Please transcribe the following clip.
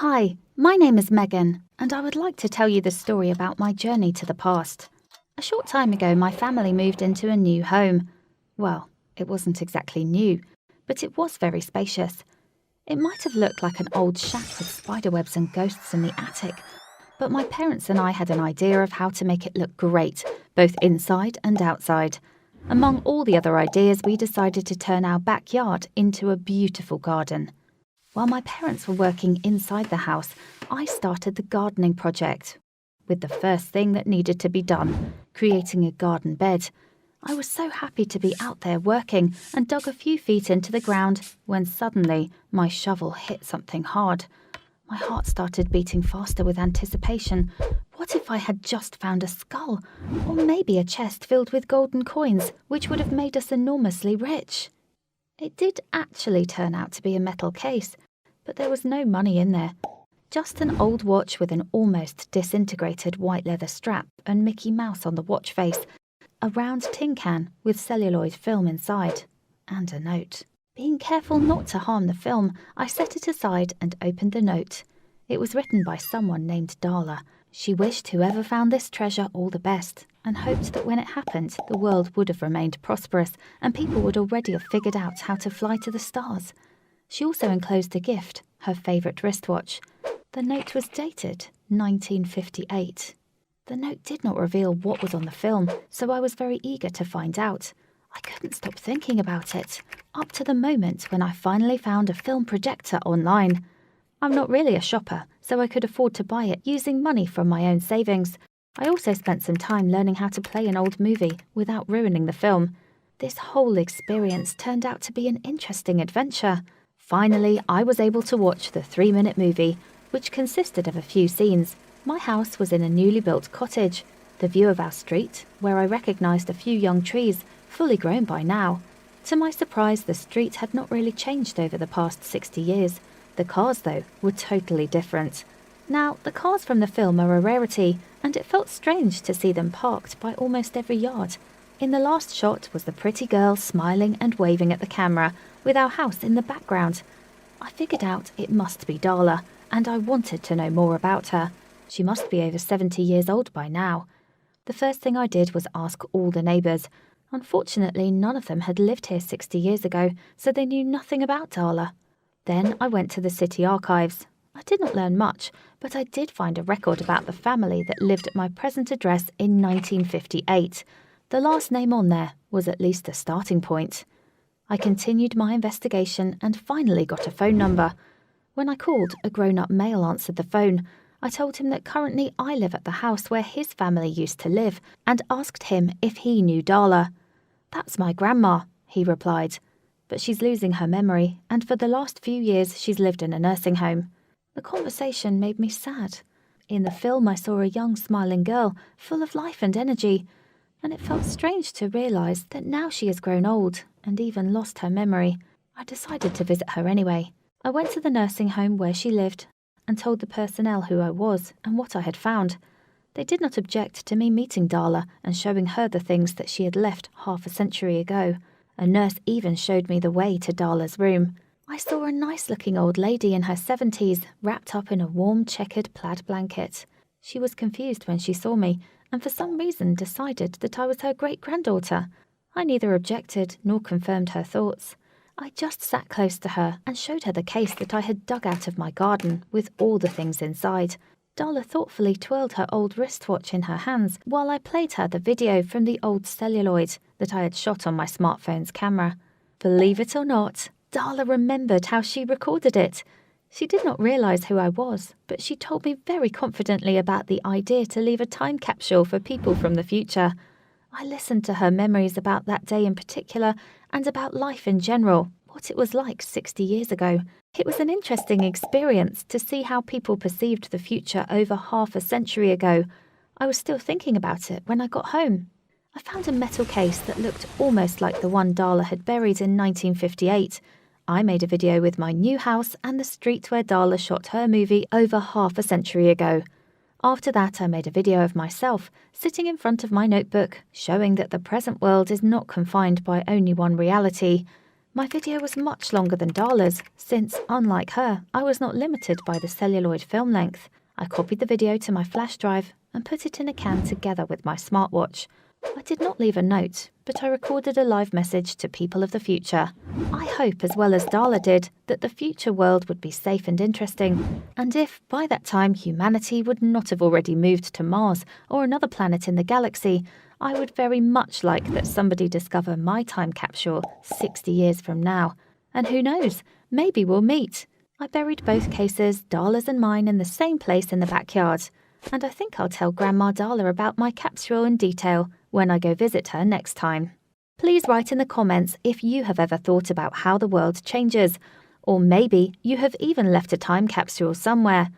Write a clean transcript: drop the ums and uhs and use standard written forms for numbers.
Hi, my name is Megan, and I would like to tell you the story about my journey to the past. A short time ago, my family moved into a new home. Well, it wasn't exactly new, but it was very spacious. It might have looked like an old shack with spiderwebs and ghosts in the attic, but my parents and I had an idea of how to make it look great, both inside and outside. Among all the other ideas, we decided to turn our backyard into a beautiful garden. While my parents were working inside the house, I started the gardening project, with the first thing that needed to be done, creating a garden bed. I was so happy to be out there working and dug a few feet into the ground when suddenly my shovel hit something hard. My heart started beating faster with anticipation. What if I had just found a skull, or maybe a chest filled with golden coins, which would have made us enormously rich? It did actually turn out to be a metal case, but there was no money in there. Just an old watch with an almost disintegrated white leather strap and Mickey Mouse on the watch face, a round tin can with celluloid film inside, and a note. Being careful not to harm the film, I set it aside and opened the note. It was written by someone named Darla. She wished whoever found this treasure all the best, and hoped that when it happened, the world would have remained prosperous and people would already have figured out how to fly to the stars. She also enclosed a gift, her favourite wristwatch. The note was dated 1958. The note did not reveal what was on the film, so I was very eager to find out. I couldn't stop thinking about it, up to the moment when I finally found a film projector online. I'm not really a shopper, so I could afford to buy it using money from my own savings. I also spent some time learning how to play an old movie without ruining the film. This whole experience turned out to be an interesting adventure. Finally, I was able to watch the 3-minute movie, which consisted of a few scenes. My house was in a newly built cottage. The view of our street, where I recognised a few young trees, fully grown by now. To my surprise, the street had not really changed over the past 60 years. The cars, though, were totally different. Now, the cars from the film are a rarity, and it felt strange to see them parked by almost every yard. In the last shot was the pretty girl smiling and waving at the camera, with our house in the background. I figured out it must be Darla, and I wanted to know more about her. She must be over 70 years old by now. The first thing I did was ask all the neighbours. Unfortunately, none of them had lived here 60 years ago, so they knew nothing about Darla. Then I went to the city archives. I did not learn much, but I did find a record about the family that lived at my present address in 1958. The last name on there was at least a starting point. I continued my investigation and finally got a phone number. When I called, a grown-up male answered the phone. I told him that currently I live at the house where his family used to live and asked him if he knew Darla. "That's my grandma," he replied. "But she's losing her memory, and for the last few years she's lived in a nursing home." The conversation made me sad. In the film I saw a young smiling girl, full of life and energy, and it felt strange to realise that now she has grown old and even lost her memory. I decided to visit her anyway. I went to the nursing home where she lived and told the personnel who I was and what I had found. They did not object to me meeting Darla and showing her the things that she had left half a century ago. A nurse even showed me the way to Darla's room. I saw a nice-looking old lady in her 70s, wrapped up in a warm checkered plaid blanket. She was confused when she saw me, and for some reason decided that I was her great-granddaughter. I neither objected nor confirmed her thoughts. I just sat close to her and showed her the case that I had dug out of my garden with all the things inside. Darla thoughtfully twirled her old wristwatch in her hands while I played her the video from the old celluloid that I had shot on my smartphone's camera. Believe it or not, Darla remembered how she recorded it. She did not realise who I was, but she told me very confidently about the idea to leave a time capsule for people from the future. I listened to her memories about that day in particular and about life in general, what it was like 60 years ago. It was an interesting experience to see how people perceived the future over half a century ago. I was still thinking about it when I got home. I found a metal case that looked almost like the one Darla had buried in 1958. I made a video with my new house and the street where Darla shot her movie over half a century ago. After that, I made a video of myself sitting in front of my notebook, showing that the present world is not confined by only one reality. My video was much longer than Darla's, since, unlike her, I was not limited by the celluloid film length. I copied the video to my flash drive and put it in a can together with my smartwatch. I did not leave a note, but I recorded a live message to people of the future. I hope, as well as Darla did, that the future world would be safe and interesting, and if, by that time, humanity would not have already moved to Mars or another planet in the galaxy, I would very much like that somebody discover my time capsule 60 years from now. And who knows, maybe we'll meet. I buried both cases, Darla's and mine, in the same place in the backyard. And I think I'll tell Grandma Darla about my capsule in detail when I go visit her next time. Please write in the comments if you have ever thought about how the world changes. Or maybe you have even left a time capsule somewhere.